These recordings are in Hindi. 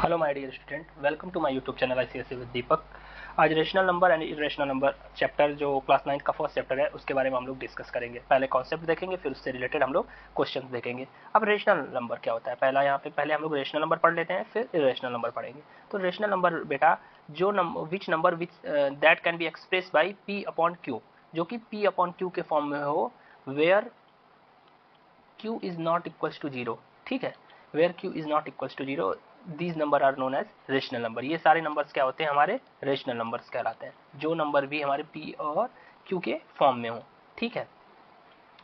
Hello my dear student, welcome to my YouTube channel ICSE with Deepak. आज rational number and irrational number chapter जो क्लास 9 का फर्स्ट चैप्टर है उसके बारे में हम लोग डिस्कस करेंगे। पहले कॉन्सेप्ट देखेंगे, फिर उससे रिलेटेड हम लोग क्वेश्चंस देखेंगे। अब रेशनल नंबर क्या होता है, पहले हम लोग रेशनल नंबर पढ़ लेते हैं, फिर इरेशनल नंबर पढ़ेंगे। तो रेशनल नंबर बेटा जो number which that can be express by P upon Q, जो कि पी अपॉन क्यू के फॉर्म में हो, where q is not equals to 0। ठीक है, where q is not equals to 0 these number are known as rational number. ये सारे नंबर्स क्या होते हैं, हमारे रेशनल नंबर्स कहलाते हैं, जो नंबर भी हमारे p और q के फॉर्म में हो। ठीक है,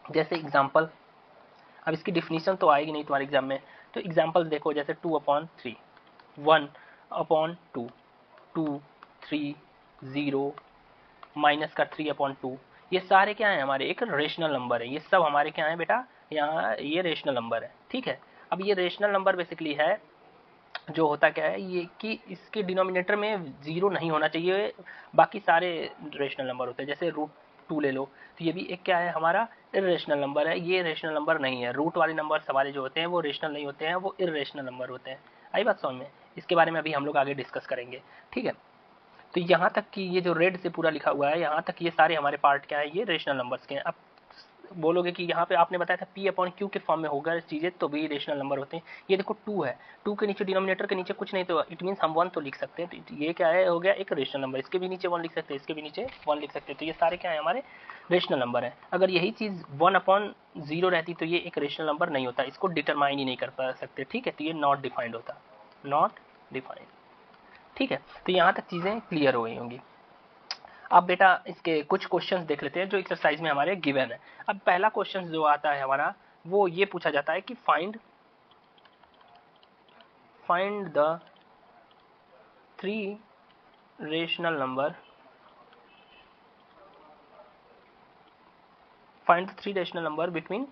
जैसे एग्जांपल, अब इसकी डिफिनीशन तो आएगी नहीं तुम्हारे एग्जाम में, तो एग्जांपल्स देखो, जैसे 2/3, 1/2, 2, 3, 0, माइनस का 3/2, ये सारे क्या है, हमारे एक रेशनल नंबर है। ये सब हमारे क्या है बेटा, यहाँ ये रेशनल नंबर है। ठीक है, अब ये रेशनल नंबर बेसिकली है, जो होता क्या है ये कि इसके डिनोमिनेटर में जीरो नहीं होना चाहिए, बाकी सारे रेशनल नंबर होते हैं। जैसे √2 ले लो, तो ये भी एक क्या है, हमारा इरेशनल नंबर है। ये रेशनल नंबर नहीं है, रूट वाले नंबर हमारे जो होते हैं वो रेशनल नहीं होते हैं, वो इरेशनल नंबर होते हैं। आई बात समझ में? इसके बारे में अभी हम लोग आगे डिस्कस करेंगे। ठीक है, तो यहाँ तक कि ये जो रेड से पूरा लिखा हुआ है, यहाँ तक ये सारे हमारे पार्ट क्या है, ये रेशनल नंबर्स के हैं। अब बोलोगे कि यहाँ पे आपने बताया था पी अपॉन क्यू के फॉर्म में होगा चीजें, तो भी रेशनल नंबर होते हैं। ये देखो 2 है, 2 के नीचे डिनोमिनेटर के नीचे कुछ नहीं, तो इट मीन्स हम 1 तो लिख सकते हैं। तो ये क्या है, हो गया एक रेशनल नंबर। इसके भी नीचे 1 लिख सकते हैं, इसके भी नीचे 1 लिख सकते हैं। तो ये सारे क्या है, हमारे रेशनल नंबर है। अगर यही चीज 1/0 रहती तो ये एक रेशनल नंबर नहीं होता, इसको डिटरमाइन ही नहीं कर पा सकते। ठीक है, तो ये नॉट डिफाइंड होता, नॉट डिफाइंड। ठीक है, तो यहाँ तक चीजें क्लियर हो गई होंगी। अब बेटा इसके कुछ क्वेश्चंस देख लेते हैं जो एक्सरसाइज में हमारे गिवन है। अब पहला क्वेश्चन जो आता है हमारा, वो ये पूछा जाता है कि find the 3 rational number, find the 3 rational number between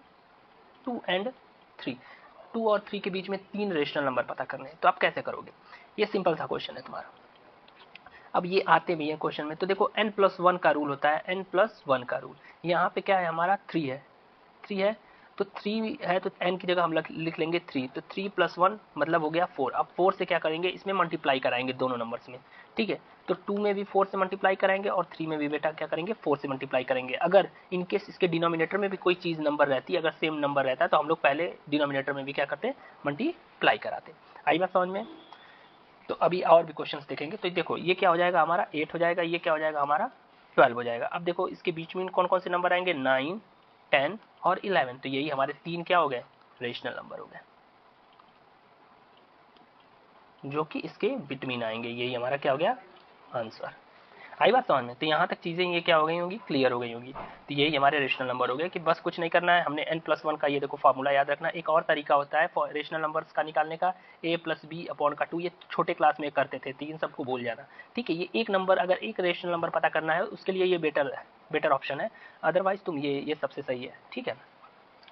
2 and 3। 2 और 3 के बीच में 3 रेशनल नंबर पता करने हैं। तो आप कैसे करोगे? ये सिंपल सा क्वेश्चन है तुम्हारा। अब ये आते भी है क्वेश्चन में, तो देखो n+1 का रूल होता है, n+1 का रूल। यहाँ पे क्या है, हमारा 3 है, 3 है, तो 3 है तो n की जगह हम लिख लेंगे 3, तो 3+1 मतलब हो गया 4। अब 4 से क्या करेंगे, इसमें मल्टीप्लाई कराएंगे दोनों नंबर्स में। ठीक है, तो 2 में भी 4 से मल्टीप्लाई कराएंगे और 3 में भी बेटा क्या करेंगे, 4 से मल्टीप्लाई करेंगे। अगर इनकेस इसके डिनोमिनेटर में भी कोई चीज नंबर रहती है, अगर सेम नंबर रहता है, तो हम लोग पहले डिनोमिनेटर में भी क्या करते हैं, मल्टीप्लाई कराते। आई बात समझ में? तो अभी और भी क्वेश्चंस देखेंगे। तो देखो ये क्या हो जाएगा, हमारा 8 हो जाएगा, ये क्या हो जाएगा, हमारा 12 हो जाएगा। अब देखो इसके बीच में कौन कौन से नंबर आएंगे, 9, 10 और 11। तो यही हमारे 3 क्या हो गए, रेशनल नंबर हो गए, जो कि इसके बिटवीन आएंगे। यही हमारा क्या हो गया, आंसर। आई बात समझ में? तो यहाँ तक चीजें ये क्या हो गई होंगी, क्लियर हो गई होंगी। तो यही हमारे रेशनल नंबर हो गए, कि बस कुछ नहीं करना है, हमने n+1 का ये देखो फार्मूला याद रखना। एक और तरीका होता है रेशनल नंबर्स का निकालने का, a+b/2। ये छोटे क्लास में करते थे, तो इन सबको भूल जाना। ठीक है, ये एक नंबर, अगर एक रेशनल नंबर पता करना है उसके लिए ये बेटर ऑप्शन है। अदरवाइज तुम ये सबसे सही है। ठीक है,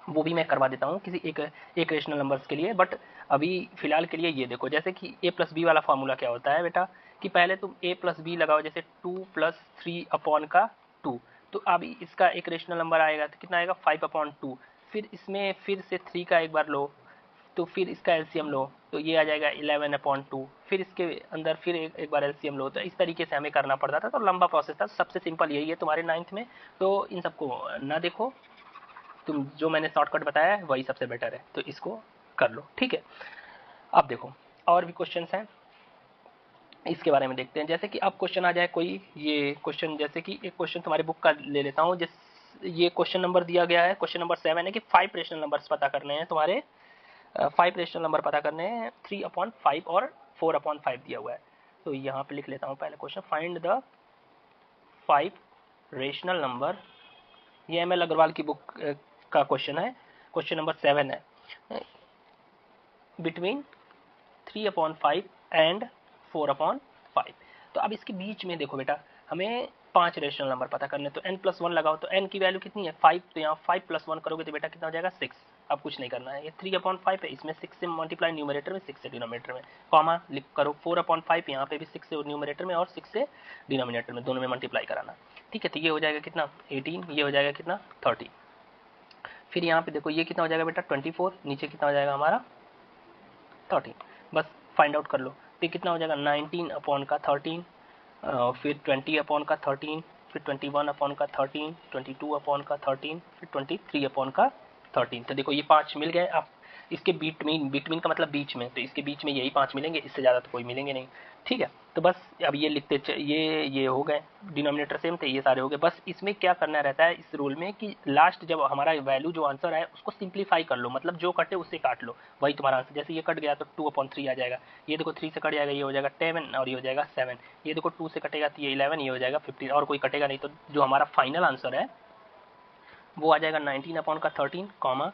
वो भी मैं करवा देता हूँ किसी एक रेशनल नंबर्स के लिए, बट अभी फिलहाल के लिए ये देखो, जैसे कि a+b वाला फार्मूला क्या होता है बेटा, कि पहले तुम a+b लगाओ, जैसे 2+3/2। तो अभी इसका एक रेशनल नंबर आएगा तो कितना आएगा, 5/2। फिर इसमें फिर से 3 का एक बार लो, तो फिर इसका एलसीएम लो, तो ये आ जाएगा 11/2। फिर इसके अंदर फिर एक बार एलसीएम लो। तो इस तरीके से हमें करना पड़ता था, तो लंबा प्रोसेस था। सबसे सिंपल यही है तुम्हारे 9th में, तो इन सबको ना देखो, तुम जो मैंने शॉर्टकट बताया है वही सबसे बेटर है, तो इसको कर लो। ठीक है, अब देखो और भी क्वेश्चंस हैं, इसके बारे में देखते हैं। जैसे कि अब क्वेश्चन आ जाए कोई, ये क्वेश्चन, जैसे कि एक क्वेश्चन तुम्हारी बुक का ले लेता हूँ। जिस ये क्वेश्चन नंबर दिया गया है, क्वेश्चन नंबर 7 है कि 5 रेशनल नंबर्स पता करने हैं तुम्हारे। 5 रेशनल नंबर पता करने हैं, 3/5 और 4/5 दिया हुआ है। तो यहाँ पे लिख लेता हूँ पहले question, find the 5 rational number. ये एम एल अग्रवाल की बुक का क्वेश्चन है, क्वेश्चन नंबर 7 है, बिटवीन 3/5 एंड 4/5। तो अब इसके बीच में देखो बेटा, हमें 5 रेशनल नंबर पता करने, तो n+1 लगाओ, तो n की वैल्यू कितनी है, 5। तो यहाँ 5+1 करोगे तो बेटा कितना हो जाएगा, 6। अब कुछ नहीं करना है, ये 3/5 है, इसमें 6 से मल्टीप्लाई न्यूमरेटर में, 6 से डिनोमिनेटर में, कॉमा लिख करो। 4/5 यहाँ पे भी 6 से न्यूमरेटर में और 6 से डिनोमिनेटर में, दोनों में मल्टीप्लाई कराना। ठीक है, तो ये हो जाएगा कितना, 18, ये हो जाएगा कितना, 30। फिर यहाँ पे देखो ये कितना हो जाएगा बेटा, 24, नीचे कितना हो जाएगा हमारा, 13। बस फाइंड आउट कर लो। तो कितना हो जाएगा 19 अपॉन का 13, फिर 20 अपॉन का 13, फिर 21 अपॉन का 13, 22 अपॉन का 13, फिर 23 अपॉन का 13। तो देखो ये 5 मिल गए। आप इसके बिटवीन का मतलब बीच में, तो इसके बीच में यही 5 मिलेंगे, इससे ज़्यादा तो कोई मिलेंगे नहीं। ठीक है, तो बस अब ये लिखते ये हो गए, डिनोमिनेटर सेम थे, ये सारे हो गए। बस इसमें क्या करना रहता है इस रूल में कि लास्ट जब हमारा वैल्यू जो आंसर है उसको सिंप्लीफाई कर लो, मतलब जो कटे उससे काट लो, वही तुम्हारा आंसर। जैसे ये कट गया तो 2/3 आ जाएगा, ये देखो 3 से कट जाएगा, ये हो जाएगा 10 और ये हो जाएगा 7, ये देखो 2 से कटेगा तो ये 11, ये हो जाएगा 15 और कोई कटेगा नहीं। तो जो हमारा फाइनल आंसर है वो आ जाएगा 19 अपॉन का 13, कॉमा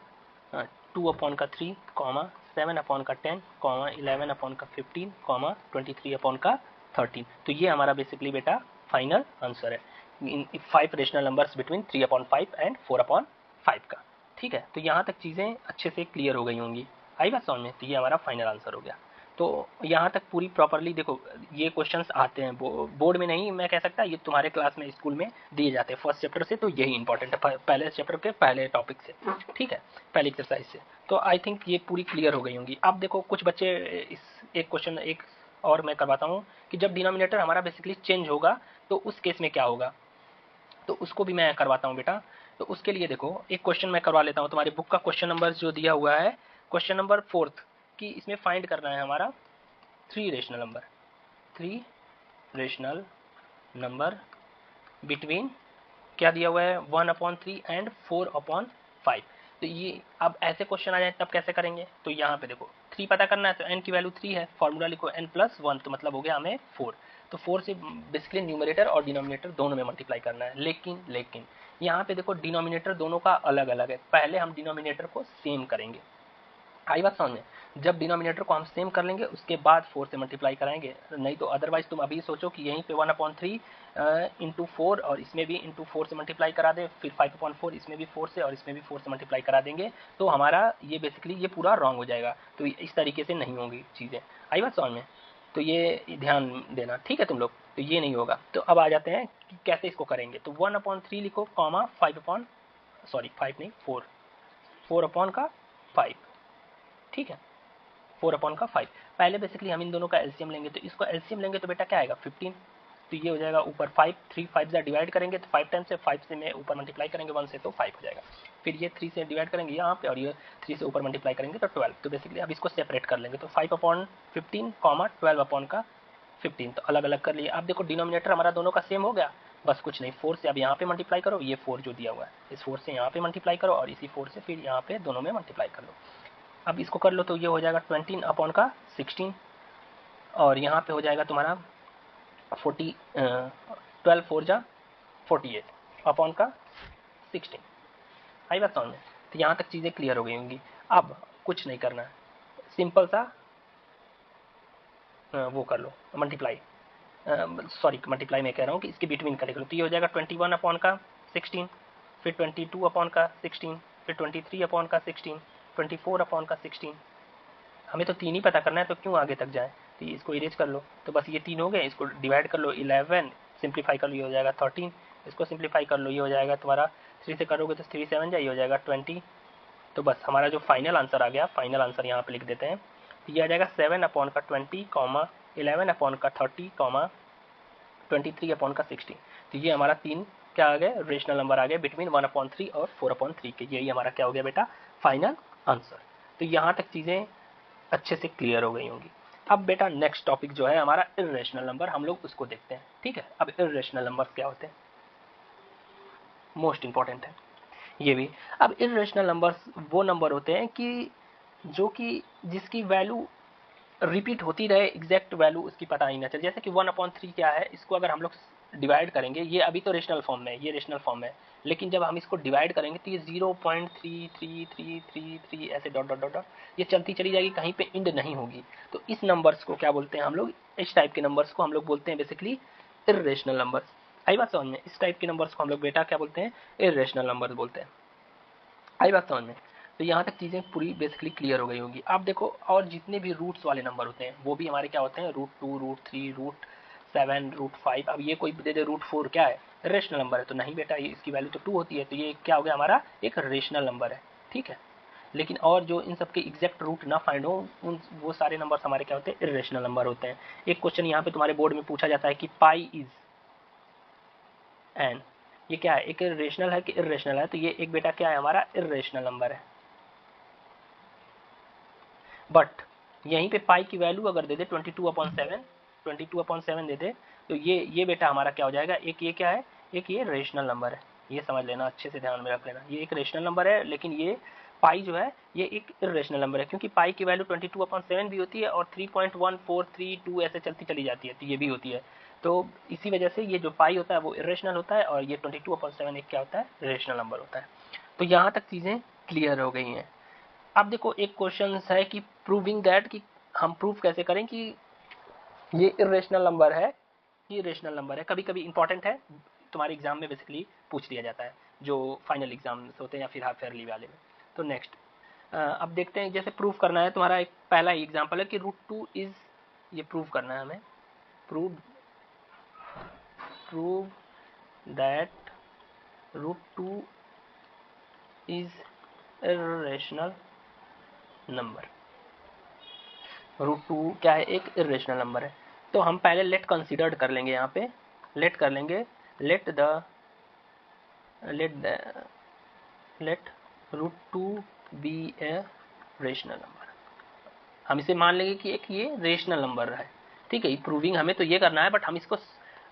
2 अपॉन का 3, कॉमा 7 अपॉन का 10, कॉमा 11 अपॉन का 15, कॉमा 23 अपॉन का 13। तो ये हमारा बेसिकली बेटा फाइनल आंसर है इन 5 रेशनल नंबर्स बिटवीन 3/5 एंड 4/5 का। ठीक है, तो यहाँ तक चीज़ें अच्छे से क्लियर हो गई होंगी, आई बात समझ में। तो ये हमारा फाइनल आंसर हो गया। तो यहाँ तक पूरी प्रॉपरली देखो, ये क्वेश्चंस आते हैं बोर्ड में नहीं, मैं कह सकता ये तुम्हारे क्लास में स्कूल में दिए जाते हैं फर्स्ट चैप्टर से, तो यही इंपॉर्टेंट है पहले चैप्टर के पहले टॉपिक से। ठीक है, पहले एक्सरसाइज से। तो आई थिंक ये पूरी क्लियर हो गई होंगी। अब देखो कुछ बच्चे इस एक क्वेश्चन एक और मैं करवाता हूँ कि जब डिनोमिनेटर हमारा बेसिकली चेंज होगा तो उस केस में क्या होगा, तो उसको भी मैं करवाता हूँ बेटा। तो उसके लिए देखो एक क्वेश्चन मैं करवा लेता हूँ, तुम्हारी बुक का क्वेश्चन नंबर जो दिया हुआ है, क्वेश्चन नंबर 4 कि इसमें फाइंड करना है हमारा 3 रेशनल नंबर बिटवीन क्या दिया हुआ है 1/3 एंड 4/5। तो ये अब ऐसे क्वेश्चन आ जाए तब कैसे करेंगे, तो यहाँ पे देखो 3 पता करना है तो n की वैल्यू 3 है, फॉर्मूला लिखो n+1, तो मतलब हो गया हमें 4। तो 4 से बेसिकली न्यूमरेटर और डिनोमिनेटर दोनों में मल्टीप्लाई करना है। लेकिन यहाँ पे देखो डिनोमिनेटर दोनों का अलग अलग है, पहले हम डिनोमिनेटर को सेम करेंगे, आई बात समझ में। जब डिनोमिनेटर को हम सेम कर लेंगे उसके बाद 4 से मल्टीप्लाई कराएंगे, नहीं तो अदरवाइज तुम अभी सोचो कि यहीं पे 1/3 इंटू 4 और इसमें भी इंटू 4 से मल्टीप्लाई करा दे, फिर 5/4 इसमें भी 4 से और इसमें भी 4 से मल्टीप्लाई करा देंगे, तो हमारा ये बेसिकली ये पूरा रॉन्ग हो जाएगा। तो इस तरीके से नहीं होंगी चीज़ें, आई बात समझ में। तो ये ध्यान देना, ठीक है तुम लोग, तो ये नहीं होगा। तो अब आ जाते हैं कि कैसे इसको करेंगे। तो 1/3 लिखो, कॉमा 5 नहीं 4/5। ठीक है, 4/5। पहले बेसिकली हम इन दोनों का एलसीएम लेंगे, तो इसको एलसीएम लेंगे तो बेटा क्या आएगा 15। तो ये हो जाएगा ऊपर 5, 3 5 से डिवाइड करेंगे तो 5 टाइम्स से, 5 से में ऊपर मल्टीप्लाई करेंगे 1 से तो 5 हो जाएगा। फिर ये 3 से डिवाइड करेंगे यहाँ पे और ये 3 से ऊपर मल्टीप्लाई करेंगे तो 12। तो बेसिकली अब इसको सेपरेट कर लेंगे, तो 5/15 कॉमा 12/15 तो अलग अलग कर लिए। अब देखो डिनोमिनेटर हमारा दोनों का सेम हो गया, बस कुछ नहीं 4 से अब यहाँ पे मल्टीप्लाई करो, ये 4 जो दिया हुआ है इस 4 से यहाँ पे मल्टीप्लाई करो और इसी 4 से फिर यहाँ पे दोनों में मल्टीप्लाई कर लो। अब इसको कर लो तो ये हो जाएगा 20/16 और यहाँ पे हो जाएगा तुम्हारा 12 4 जा 48 अपॉन का 16। आई बात समझ में। तो यहाँ तक चीज़ें क्लियर हो गई होंगी। अब कुछ नहीं करना है, सिंपल सा वो कर लो मल्टीप्लाई, मल्टीप्लाई मैं कह रहा हूँ कि इसके बिटवीन का लिख लो। तो ये हो जाएगा 21/16, फिर 22/16, फिर 23/16, 24/16। हमें तो 3 ही पता करना है, तो क्यों आगे तक जाए। तो इसको इरेज कर लो, तो बस ये 3 हो गए, इसको डिवाइड कर लो 11, सिंप्लीफाई कर लो ये हो जाएगा 13, इसको सिंप्लीफाई कर लो ये हो जाएगा तुम्हारा 3 से करोगे तो 3 7 जाए, ये हो जाएगा 20। तो बस हमारा जो फाइनल आंसर आ गया, फाइनल आंसर यहाँ पे लिख देते हैं। तो ये आ जाएगा 7/20, 11/30, 23/16। तो ये हमारा 3 क्या आ गए रेशनल नंबर आ गए बिटवीन 1/3 और 4/3 के। यही हमारा क्या हो गया बेटा फाइनल आंसर। तो यहाँ तक चीज़ें अच्छे से क्लियर हो गई होंगी। अब बेटा नेक्स्ट टॉपिक जो है हमारा इर्रेशनल नंबर, हम लोग उसको देखते हैं। ठीक है, अब इर्रेशनल नंबर क्या होते हैं, मोस्ट इंपॉर्टेंट है ये भी। अब इर्रेशनल नंबर्स वो नंबर होते हैं कि जो कि जिसकी वैल्यू रिपीट होती रहे, एग्जैक्ट वैल्यू उसकी पता ही ना चले। जैसे कि 1/3 क्या है, इसको अगर हम लोग डिवाइड करेंगे, ये अभी तो रेशनल फॉर्म में है, ये रेशनल फॉर्म में है, लेकिन जब हम इसको डिवाइड करेंगे तो ये 0.3333 ऐसे डॉट डॉट डॉट डॉट ये चलती चली जाएगी, कहीं पे एंड नहीं होगी। तो इस नंबर्स को क्या बोलते हैं हम लोग, इस टाइप के नंबर्स को हम लोग बोलते हैं बेसिकली इर्रेशनल नंबर्स। आई बात समझ में। इस टाइप के नंबर्स को हम लोग बेटा क्या बोलते हैं, इर्रेशनल नंबर्स बोलते हैं। आई बात समझ में। तो यहाँ तक चीज़ें पूरी बेसिकली क्लियर हो गई होंगी। आप देखो और जितने भी रूट्स वाले नंबर होते हैं वो भी हमारे क्या होते हैं, √2, √3, √7, √5। अब ये कोई दे दे √4 क्या है, रेशनल नंबर है, तो नहीं बेटा ये इसकी वैल्यू तो 2 होती है, तो ये क्या हो गया हमारा एक रेशनल नंबर है। ठीक है, लेकिन और जो इन सबके एग्जैक्ट रूट ना फाइंड हो उन वो सारे नंबर्स हमारे क्या होते हैं, इर्रेशनल नंबर होते हैं। एक क्वेश्चन यहाँ पे तुम्हारे बोर्ड में पूछा जाता है कि पाई इज एन, ये क्या है, एक रेशनल है कि इर्रेशनल है, तो ये एक बेटा क्या है हमारा, इर्रेशनल नंबर है। बट यहीं पे पाई की वैल्यू अगर दे दे 22/7, 22/7 दे दे, तो ये बेटा हमारा क्या हो जाएगा, एक ये क्या है, एक ये रेशनल नंबर है। ये समझ लेना, अच्छे से ध्यान में रख लेना, ये एक रेशनल नंबर है, लेकिन ये पाई जो है ये एक इरेशनल नंबर है, क्योंकि पाई की वैल्यू 22/7 भी होती है और 3.1432 ऐसे चलती चली जाती है, तो ये भी होती है। तो इसी वजह से ये जो पाई होता है वो इरेशनल होता है और ये 22/7 एक क्या होता है, रेशनल नंबर होता है। तो यहाँ तक चीज़ें क्लियर हो गई हैं। अब देखो एक क्वेश्चन है कि प्रूविंग दैट, कि हम प्रूव कैसे करें कि ये इरेशनल नंबर है, ये रेशनल नंबर है। कभी कभी इंपॉर्टेंट है, तुम्हारे एग्जाम में बेसिकली पूछ लिया जाता है, जो फाइनल एग्जाम होते हैं या फिर हाफ ईयरली वाले में। तो नेक्स्ट अब देखते हैं, जैसे प्रूव करना है, तुम्हारा एक पहला एग्जाम्पल है कि √2 इज, ये प्रूव करना है हमें, prove prove that √2 is irrational number. √2 क्या है, एक इरेशनल नंबर है। तो हम पहले लेट कंसीडर्ड कर लेंगे, यहाँ पे लेट कर लेंगे, let the let let √2 be a rational number. हम इसे मान लेंगे कि एक ये रेशनल नंबर है, ठीक है। प्रूविंग हमें तो ये करना है, बट हम इसको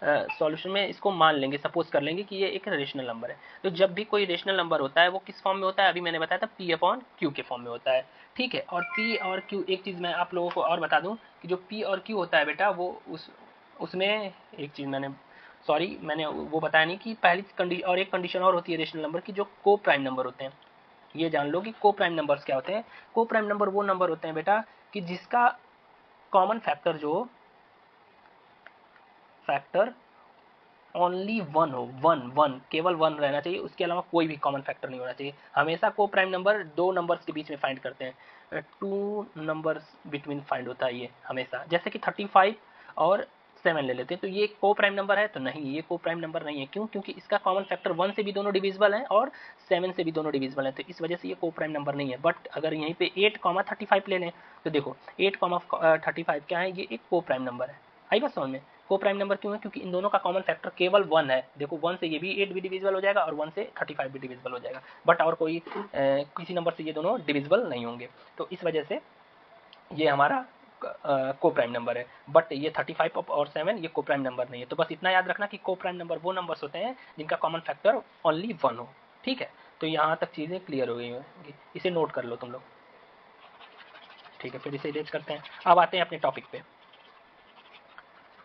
सॉल्यूशन में इसको मान लेंगे, सपोज कर लेंगे कि ये एक रेशनल नंबर है। तो जब भी कोई रेशनल नंबर होता है वो किस फॉर्म में होता है, अभी मैंने बताया था P/Q के फॉर्म में होता है, ठीक है। और P और Q, एक चीज़ मैं आप लोगों को और बता दूं कि जो P और Q होता है बेटा, वो उसमें एक चीज़ मैंने वो बताया नहीं कि पहली कंडीशन और एक कंडीशन और होती है रेशनल नंबर की, जो को प्राइम नंबर होते हैं। ये जान लो कि को प्राइम नंबर्स क्या होते हैं। को प्राइम नंबर वो नंबर होते हैं बेटा कि जिसका कॉमन फैक्टर ओनली वन हो, वन केवल वन रहना चाहिए, उसके अलावा कोई भी कॉमन फैक्टर नहीं होना चाहिए। हमेशा को प्राइम नंबर दो नंबर्स के बीच में फाइंड करते हैं, टू नंबर्स बिटवीन फाइंड होता है ये हमेशा। जैसे कि 35 और 7 ले लेते हैं, तो ये को प्राइम नंबर है, तो नहीं, ये को प्राइम नंबर नहीं है। क्यों? क्योंकि इसका कॉमन फैक्टर 1 से भी दोनों डिविजिबल है और 7 से भी दोनों डिविजिबल है, तो इस वजह से ये को प्राइम नंबर नहीं है। बट अगर यहीं पे 8,35 ले लें, तो देखो 8,35 क्या है, ये एक को प्राइम नंबर है। आई बात समझ में? को प्राइम नंबर क्यों है? क्योंकि इन दोनों का कॉमन फैक्टर केवल 1 है। देखो 1 से ये भी 8 भी डिविजिबल हो जाएगा और 1 से 35 भी डिविजिबल हो जाएगा, बट और कोई किसी नंबर से ये दोनों डिविजिबल नहीं होंगे। तो इस वजह से ये हमारा को प्राइम नंबर है। बट ये 35 और 7 ये को प्राइम नंबर नहीं है। तो बस इतना याद रखना कि को प्राइम नंबर वो नंबर्स होते हैं जिनका कॉमन फैक्टर ओनली 1 हो, ठीक है। तो यहाँ तक चीज़ें क्लियर हो गई होंगी, इसे नोट कर लो तुम लोग, ठीक है। फिर इसे इरेज करते हैं। अब आते हैं अपने टॉपिक पे।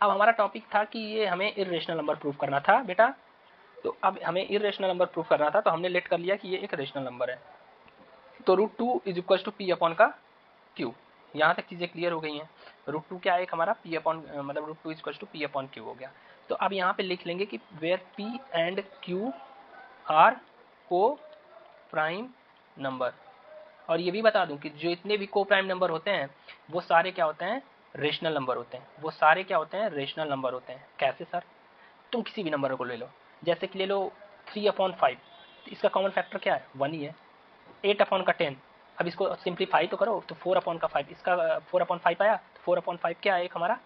अब हमारा टॉपिक था कि ये हमें इरेशनल नंबर प्रूव करना था बेटा। तो अब हमें इरेशनल नंबर प्रूव करना था, तो हमने लेट कर लिया कि ये एक रेशनल नंबर है। तो √2 इज इक्वल टू P/Q। यहाँ तक चीज़ें क्लियर हो गई हैं। √2 क्या है, एक हमारा मतलब √2 इज इक्वल टू P/Q हो गया। तो अब यहाँ पे लिख लेंगे कि where P and Q are coprime number. और ये भी बता दूं कि जो इतने भी को प्राइम नंबर होते हैं वो सारे क्या होते हैं, रेशनल नंबर होते हैं। वो सारे क्या होते हैं, रेशनल नंबर होते हैं। कैसे सर? तुम किसी भी नंबर को ले लो, जैसे कि ले लो 3/5, तो इसका कॉमन फैक्टर क्या है, 1 ही है। 8/10, अब इसको सिंप्लीफाई तो करो, तो 4/5, इसका 4/5 आया, तो 4/5 क्या है, एक हमारा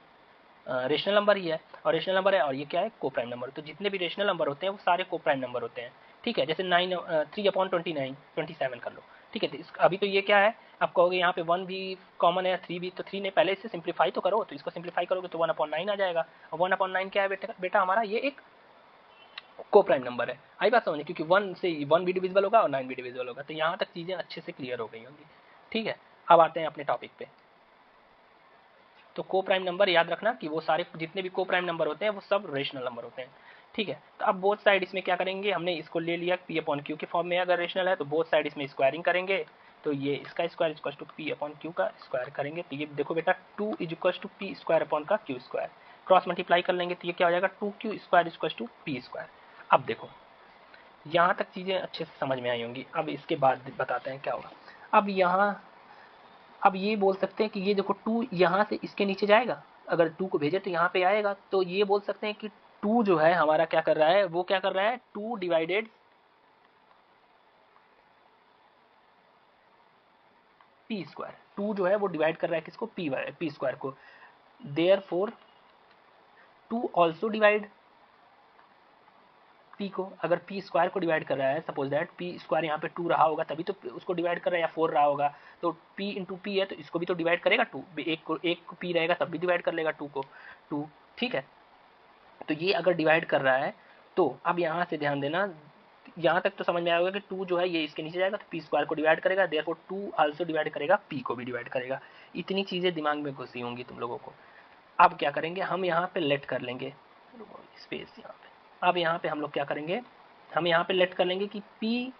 रेशनल नंबर ही है, और रेशनल नंबर है, और ये क्या है, को प्राइम नंबर। तो जितने भी रेशनल नंबर होते हैं वो सारे को प्राइम नंबर होते हैं, ठीक है। जैसे 3/29, 27 कर लो, ठीक है। तो अभी तो ये क्या है, आप कहोगे यहाँ पे 1 भी कॉमन है, 3 भी, तो 3 ने पहले इससे सिंप्लीफाई तो करो, तो इसको सिंप्लीफाई करोगे तो 1/9 आ जाएगा। और 1/9 क्या है बेटा हमारा, ये एक को प्राइम नंबर है। आई बात समझे? क्योंकि 1 से 1 भी डिविजिबल होगा और 9 भी डिविजिबल होगा। तो यहाँ तक चीज़ें अच्छे से क्लियर हो गई होंगी, ठीक है। अब आते हैं अपने टॉपिक पे। तो को प्राइम नंबर याद रखना कि वो सारे जितने भी को प्राइम नंबर होते हैं वो सब रेशनल नंबर होते हैं, ठीक है। तो अब बोथ साइड इसमें क्या करेंगे, हमने इसको ले लिया P/Q के फॉर्म में, अगर रेशनल है तो बोथ साइड इसमें स्क्वायरिंग करेंगे, तो ये इसका स्क्वायर इक्वल टू P/Q का स्क्वायर करेंगे। तो ये देखो बेटा 2 is equal to P square upon का Q स्क्वायर, क्रॉस मल्टीप्लाई कर लेंगे तो ये क्या हो जाएगा, 2Q square equal to P square. अब देखो यहाँ तक चीज़ें अच्छे से समझ में आई होंगी। अब इसके बाद बताते हैं क्या होगा। अब ये बोल सकते हैं कि ये देखो 2 यहाँ से इसके नीचे जाएगा, अगर 2 को भेजे तो यहाँ पे आएगा, तो ये बोल सकते हैं कि 2 जो है हमारा क्या कर रहा है, वो क्या कर रहा है, 2 डिवाइडेड पी स्क्वायर, 2 जो है वो डिवाइड कर रहा है किसको, पी स्क्वायर को, देयरफॉर 2 ऑल्सो डिवाइड पी को। अगर पी स्क्वायर को डिवाइड कर रहा है, सपोज दैट पी स्क्वायर यहाँ पे 2 रहा होगा तभी तो उसको डिवाइड कर रहा है, या 4 रहा होगा तो p इंटू पी है तो इसको भी तो डिवाइड करेगा 2, एक को p रहेगा तब भी डिवाइड कर लेगा 2 को 2, ठीक है। तो ये अगर डिवाइड कर रहा है तो अब यहाँ से ध्यान देना, यहाँ तक तो समझ में आएगा कि 2 जो है ये इसके नीचे जाएगा तो पी स्क्वायर को डिवाइड करेगा, देयरफॉर 2 आल्सो डिवाइड करेगा p को भी डिवाइड करेगा। इतनी चीजें दिमाग में घुसी होंगी तुम लोगों को। अब क्या करेंगे, हम यहाँ पे लेट कर लेंगे स्पेस यहाँ पे। अब यहाँ पे हम लोग क्या करेंगे, हम यहाँ पे लेट कर लेंगे कि p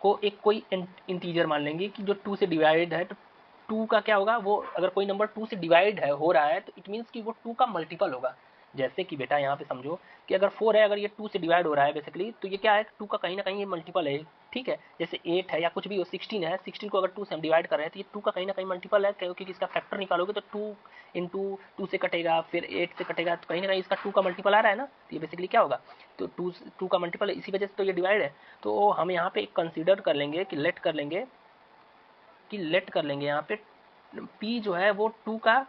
को एक कोई इंटीजर मान लेंगे कि जो 2 से डिवाइड है, तो 2 का क्या होगा, वो अगर कोई नंबर 2 से डिवाइड है हो रहा है तो इट मीन्स कि वो 2 का मल्टीपल होगा। जैसे कि बेटा यहाँ पे समझो कि अगर 4 है, अगर ये 2 से डिवाइड हो रहा है बेसिकली, तो ये क्या है, 2 का कहीं ना कहीं ये मल्टीपल है, ठीक है। जैसे 8 है या कुछ भी हो, 16 है, 16 को अगर 2 से हम डिवाइड कर रहे हैं तो ये 2 का कहीं ना कहीं मल्टीपल है, क्योंकि इसका फैक्टर निकालोगे तो 2 इंटू 2 से कटेगा, फिर 8 से कटेगा, तो कहीं ना कहीं इसका 2 का मल्टीपल आ रहा है ना, तो ये बेसिकली क्या होगा, तो 2 का मल्टीपल है, इसी वजह से तो ये डिवाइड है। तो हम यहाँ पे कंसिडर कर लेंगे कि लेट कर लेंगे यहाँ पे p जो है वो 2 का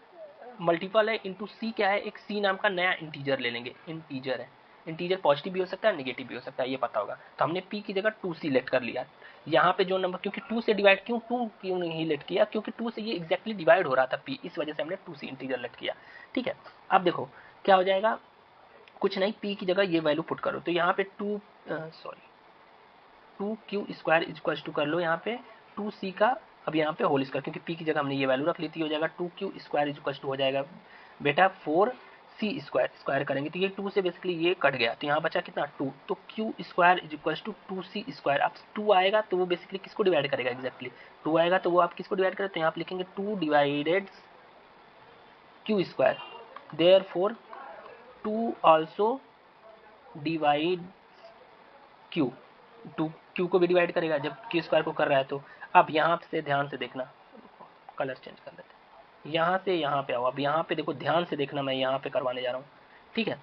मल्टीपल है इंटू सी क्या है, एक सी नाम का नया इंटीजर ले लेंगे, इंटीजर है, इंटीजर पॉजिटिव भी हो सकता है नेगेटिव भी हो सकता है, ये पता होगा। तो हमने p की जगह 2 सिलेक्ट कर लिया। यहाँ पे जो नंबर, क्योंकि 2 से डिवाइड क्यों नहीं लेट किया, क्योंकि 2 से ये एग्जैक्टली डिवाइड हो रहा था p, इस वजह से हमने 2 से इंटीजर लेट किया, ठीक है। अब देखो क्या हो जाएगा, कुछ नहीं, p की जगह ये वैल्यू पुट करो, तो यहाँ पे 2q स्क्वायर इक्वल टू कर लो यहाँ पे 2c का, अब यहाँ पे होल स्क्वायर, क्योंकि p की जगह हमने ये वैल्यू रख ली थी, हो जाएगा 2q स्क्वायर इक्वल टू हो जाएगा बेटा 4c स्क्वायर, स्क्वायर करेंगे तो ये 2 से बेसिकली ये कट गया, तो यहाँ बचा कितना 2, तो q square equal to 2c square. अब 2 आएगा तो वो बेसिकली किसको डिवाइड करेगा, एग्जैक्टली 2 आएगा तो वो आप किसको डिवाइड करें, तो यहाँ आप लिखेंगे 2 divided q square, therefore 2 also divide q, 2 q को भी डिवाइड करेगा जब q स्क्वायर को कर रहा है। तो अब यहाँ से ध्यान से देखना, कलर चेंज कर लेते हैं, यहाँ से यहाँ पे आओ, अब यहाँ पे देखो ध्यान से देखना, मैं यहाँ पे करवाने जा रहा हूँ, ठीक है।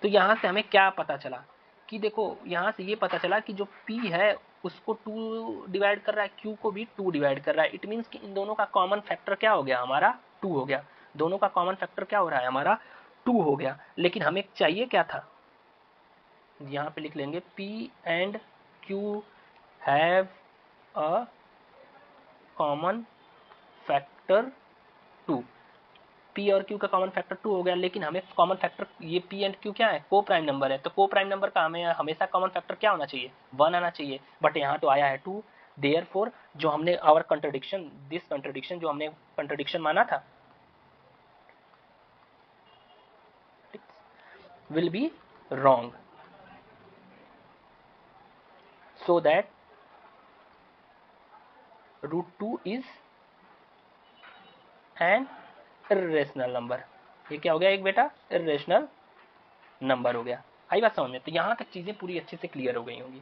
तो यहाँ से हमें क्या पता चला कि देखो यहाँ से ये पता चला कि जो p है उसको 2 डिवाइड कर रहा है, q को भी 2 डिवाइड कर रहा है, इट मीन्स कि इन दोनों का कॉमन फैक्टर क्या हो गया, हमारा 2 हो गया, दोनों का कॉमन फैक्टर क्या हो रहा है, हमारा 2 हो गया। लेकिन हमें चाहिए क्या था, यहाँ पे लिख लेंगे p and q have a common factor 2, p और q का कॉमन फैक्टर 2 हो गया, लेकिन हमें कॉमन फैक्टर, ये p एंड q क्या है, को प्राइम नंबर है, तो को प्राइम नंबर का हमें हमेशा कॉमन फैक्टर क्या होना चाहिए, 1 आना चाहिए, बट यहाँ तो आया है 2, देयरफॉर जो हमने आवर कंट्रडिक्शन, दिस कंट्रडिक्शन जो हमने कंट्रडिक्शन माना था will be wrong, so that √2 is an irrational number। ये क्या हो गया एक बेटा, irrational नंबर हो गया। आई बात समझ में, तो यहाँ तक चीजें पूरी अच्छे से क्लियर हो गई होंगी।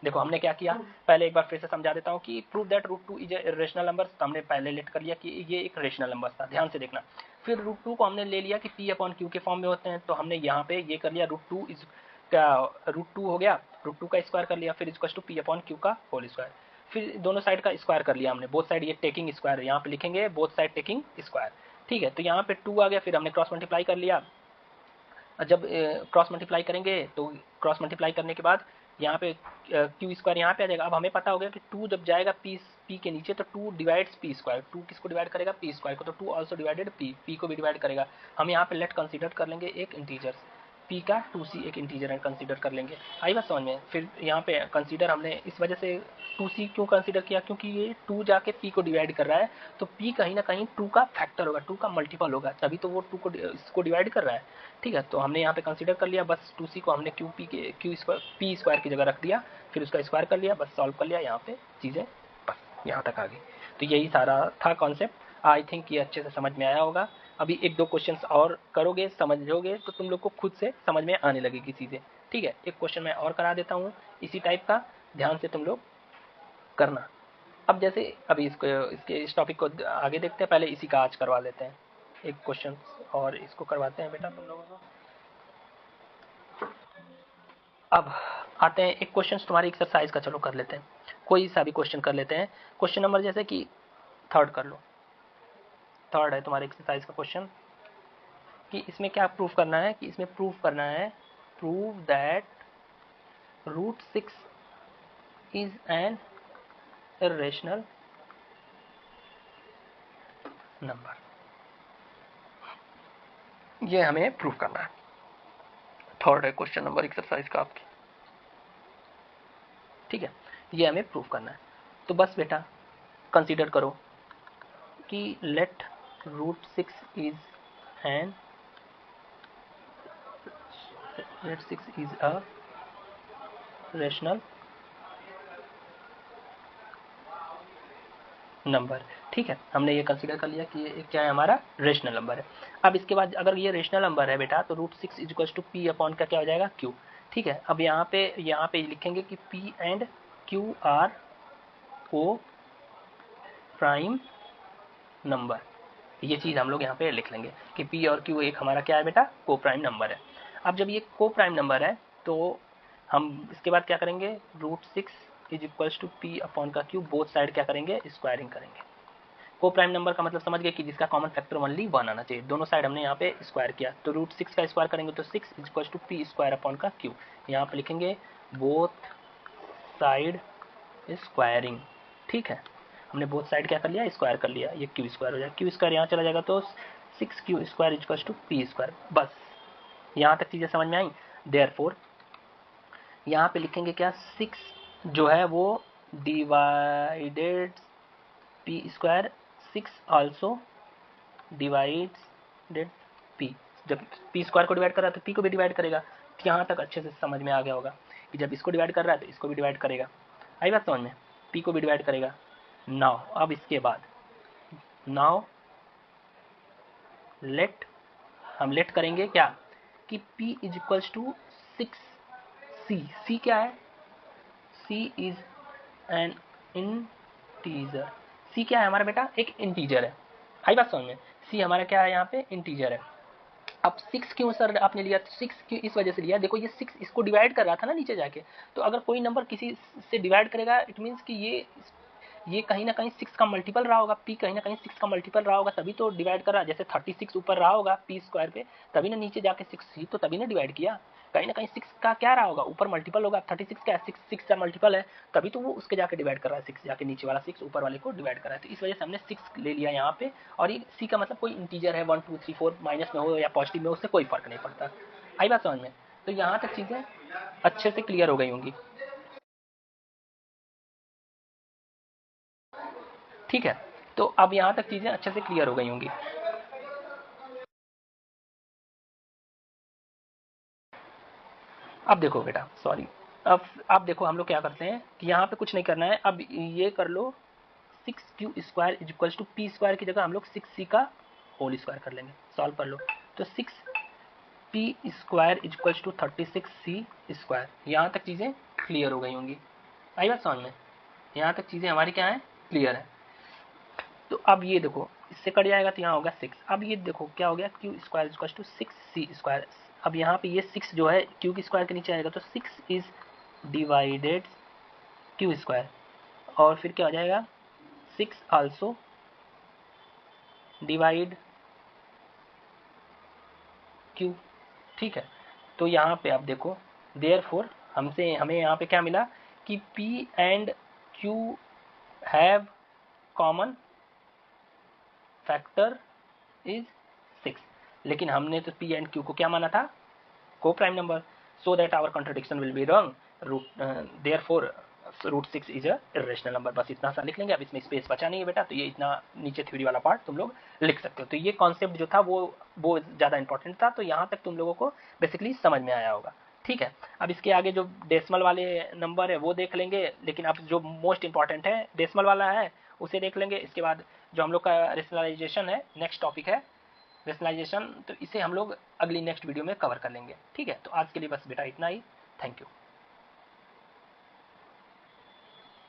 देखो हमने क्या किया, पहले एक बार फिर से समझा देता हूँ कि prove that √2 is a rational number, तो हमने पहले लेट कर लिया कि ये एक रेशनल नंबर था, ध्यान से देखना। फिर √2 को हमने ले लिया कि p अपॉन q के फॉर्म में होते हैं, तो हमने यहाँ पे ये कर लिया √2 इज क्या, √2 हो गया, √2 का स्क्वायर कर लिया, फिर equal to p upon q का होल स्क्वायर, फिर दोनों साइड का स्क्वायर कर लिया हमने, बोथ साइड ये टेकिंग स्क्वायर, यहाँ पे लिखेंगे बोथ साइड टेकिंग स्क्वायर, ठीक है। तो यहाँ पे 2 आ गया, फिर हमने क्रॉस मल्टीप्लाई कर लिया, जब क्रॉस मल्टीप्लाई करेंगे तो क्रॉस मल्टीप्लाई करने के बाद यहाँ पे क्यू स्क्वायर यहाँ पे आ जाएगा। अब हमें पता हो गया कि 2 जब जाएगा p के नीचे तो 2 डिवाइड्स p स्क्वायर, 2 किसको डिवाइड करेगा, p स्क्वायर को, तो 2 आल्सो डिवाइडेड p को भी डिवाइड करेगा। हम यहाँ पे लेट कंसीडर कर लेंगे एक इंटीजर p का 2c एक इंटीजर कंसीडर कर लेंगे। आई बात समझ में। फिर यहाँ पे कंसीडर हमने इस वजह से 2c क्यों कंसीडर किया, क्योंकि ये 2 जाके p को डिवाइड कर रहा है, तो p कहीं ना कहीं 2 का फैक्टर होगा, 2 का मल्टीपल होगा, तभी तो वो 2 को इसको डिवाइड कर रहा है, ठीक है। तो हमने यहाँ पे कंसीडर कर लिया, बस 2c को हमने p स्क्वायर की जगह रख दिया, फिर उसका स्क्वायर कर लिया, बस सॉल्व कर लिया, यहाँ पे चीज़ें बस यहाँ तक आ गई। तो यही सारा था कॉन्सेप्ट। आई थिंक ये अच्छे से समझ में आया होगा। अभी 1-2 क्वेश्चंस और करोगे, समझोगे, तो तुम लोग को खुद से समझ में आने लगेगी चीज़ें, ठीक है। एक क्वेश्चन मैं और करा देता हूँ इसी टाइप का, ध्यान से तुम लोग करना। अब जैसे अभी इस टॉपिक को आगे देखते हैं, पहले इसी का आज करवा लेते हैं एक क्वेश्चन, और इसको करवाते हैं बेटा तुम लोगों को। अब आते हैं एक क्वेश्चन तुम्हारी एक्सरसाइज का, चलो कर लेते हैं, कोई सा भी क्वेश्चन कर लेते हैं। क्वेश्चन नंबर जैसे कि थर्ड कर लो। थर्ड है तुम्हारे एक्सरसाइज का क्वेश्चन कि इसमें क्या प्रूफ करना है, कि इसमें प्रूफ करना है, prove that √6 is N irrational number. ये हमें प्रूफ करना है। थर्ड है क्वेश्चन नंबर एक्सरसाइज का आपकी, ठीक है, ये हमें प्रूफ करना है। तो बस बेटा कंसीडर करो कि let √6 is an √6 is a rational number. ठीक है, हमने ये कंसीडर कर लिया कि ये क्या है, हमारा रेशनल नंबर है। अब इसके बाद अगर ये रेशनल नंबर है बेटा तो √6 is equal to P upon का क्या हो जाएगा, क्यू। ठीक है, अब यहाँ पे लिखेंगे कि P and Q R coprime number. ये चीज़ हम लोग यहाँ पे लिख लेंगे कि पी और क्यू एक हमारा क्या है बेटा, को प्राइम नंबर है। अब जब ये को प्राइम नंबर है तो हम इसके बाद क्या करेंगे, √6 is equal to P upon का क्यू, बोथ साइड क्या करेंगे, स्क्वायरिंग करेंगे। को प्राइम नंबर का मतलब समझ गए कि जिसका कॉमन फैक्टर ओनली 1 आना चाहिए। दोनों साइड हमने यहाँ पे स्क्वायर किया, तो √6 का स्क्वायर करेंगे तो 6 is equal to P square upon का क्यू। यहाँ पे लिखेंगे बोथ साइड स्क्वायरिंग। ठीक है, हमने बोथ साइड क्या कर लिया, स्क्वायर कर लिया, ये क्यू स्क्वायर हो जाएगा, क्यू स्क्वायर यहाँ चला जाएगा तो 6q square is equal to P square. बस यहाँ तक चीज़ें समझ में आई। देयरफॉर यहाँ पे लिखेंगे क्या, 6 जो है वो divided P square, 6 also divided P. जब पी स्क्वायर को डिवाइड कर रहा है तो पी को भी डिवाइड करेगा। यहाँ तक अच्छे से समझ में आ गया होगा कि जब इसको डिवाइड कर रहा है तो इसको भी डिवाइड करेगा। आई बात समझ में, पी को भी डिवाइड करेगा। नाउ अब इसके बाद नाउ लेट, हम लेट करेंगे क्या कि p is equal to 6c। c क्या है, c is an integer. c क्या है हमारा बेटा, एक इंटीजर है। आई बात समझ में, c हमारा क्या है, यहाँ पे इंटीजर है। अब 6 क्यों सर आपने लिया, तो 6 क्यों इस वजह से लिया, देखो ये 6 इसको डिवाइड कर रहा था ना नीचे जाके, तो अगर कोई नंबर किसी से डिवाइड करेगा इट मीन्स कि ये कहीं ना कहीं 6 का मल्टीपल रहा होगा, p कहीं ना कहीं 6 का मल्टीपल रहा होगा, तभी तो डिवाइड कर रहा है। जैसे 36 ऊपर रहा होगा p स्क्वायर पे, तभी ना नीचे जाके 6 थी तो तभी ना डिवाइड किया। कहीं ना कहीं 6 का क्या रहा होगा, ऊपर मल्टीपल होगा। 36 क्या है, 6 का मल्टीपल है, तभी तो वो उसके जाके डिवाइड कर रहा है, 6 जाके नीचे वाला 6 ऊपर वाले को डिवाइड कर रहा है। तो इस वजह से हमने 6 ले लिया यहाँ पे। और ये c का मतलब कोई इंटीजर है, 1 2 3 4 माइनस में हो या पॉजिटिव में हो, उससे कोई फर्क नहीं पड़ता। आई बात समझ में, तो यहाँ तक चीजें अच्छे से क्लियर हो गई होंगी। ठीक है, तो अब यहाँ तक चीजें अच्छे से क्लियर हो गई होंगी। अब देखो बेटा, सॉरी, अब देखो हम लोग क्या करते हैं कि यहाँ पे कुछ नहीं करना है। अब ये कर लो 6q square is equal to P square की जगह हम लोग 6c का होल स्क्वायर कर लेंगे। सॉल्व कर लो तो 6p square is equal to 36c square. यहाँ तक चीज़ें क्लियर हो गई होंगी। आई बात समझ में, यहाँ तक चीज़ें हमारी क्या है, क्लियर है। तो अब ये देखो इससे कट जाएगा तो यहाँ होगा 6। अब ये देखो क्या हो गया, Q square is equal to 6c square. अब यहाँ पे ये 6 जो है क्यू की स्क्वायर के नीचे आएगा तो 6 इज डिवाइडेड क्यू स्क्वायर, और फिर क्या हो जाएगा 6 आल्सो डिवाइड क्यू। ठीक है, तो यहाँ पे आप देखो देयरफॉर हमें यहाँ पे क्या मिला कि P and Q have common factor is 6, लेकिन हमने तो P एंड Q को क्या माना था, को prime number, so that our contradiction will be wrong. Therefore √6 is a irrational number. बस इतना सा लिख लेंगे। अब इसमें स्पेस बचा नहीं है बेटा, तो ये इतना नीचे थ्योरी वाला पार्ट तुम लोग लिख सकते हो। तो ये कॉन्सेप्ट जो था वो ज़्यादा इंपॉर्टेंट था, तो यहाँ तक तुम लोगों को बेसिकली समझ में आया होगा। ठीक है, अब इसके आगे जो डेसिमल वाले नंबर है वो देख लेंगे, लेकिन अब जो मोस्ट इंपॉर्टेंट है डेसिमल वाला है उसे देख लेंगे। इसके बाद जो हम लोग का रेशनलाइजेशन है, नेक्स्ट टॉपिक है रेशनलाइजेशन, तो इसे हम लोग अगली नेक्स्ट वीडियो में कवर कर लेंगे। ठीक है, तो आज के लिए बस बेटा इतना ही। Thank you.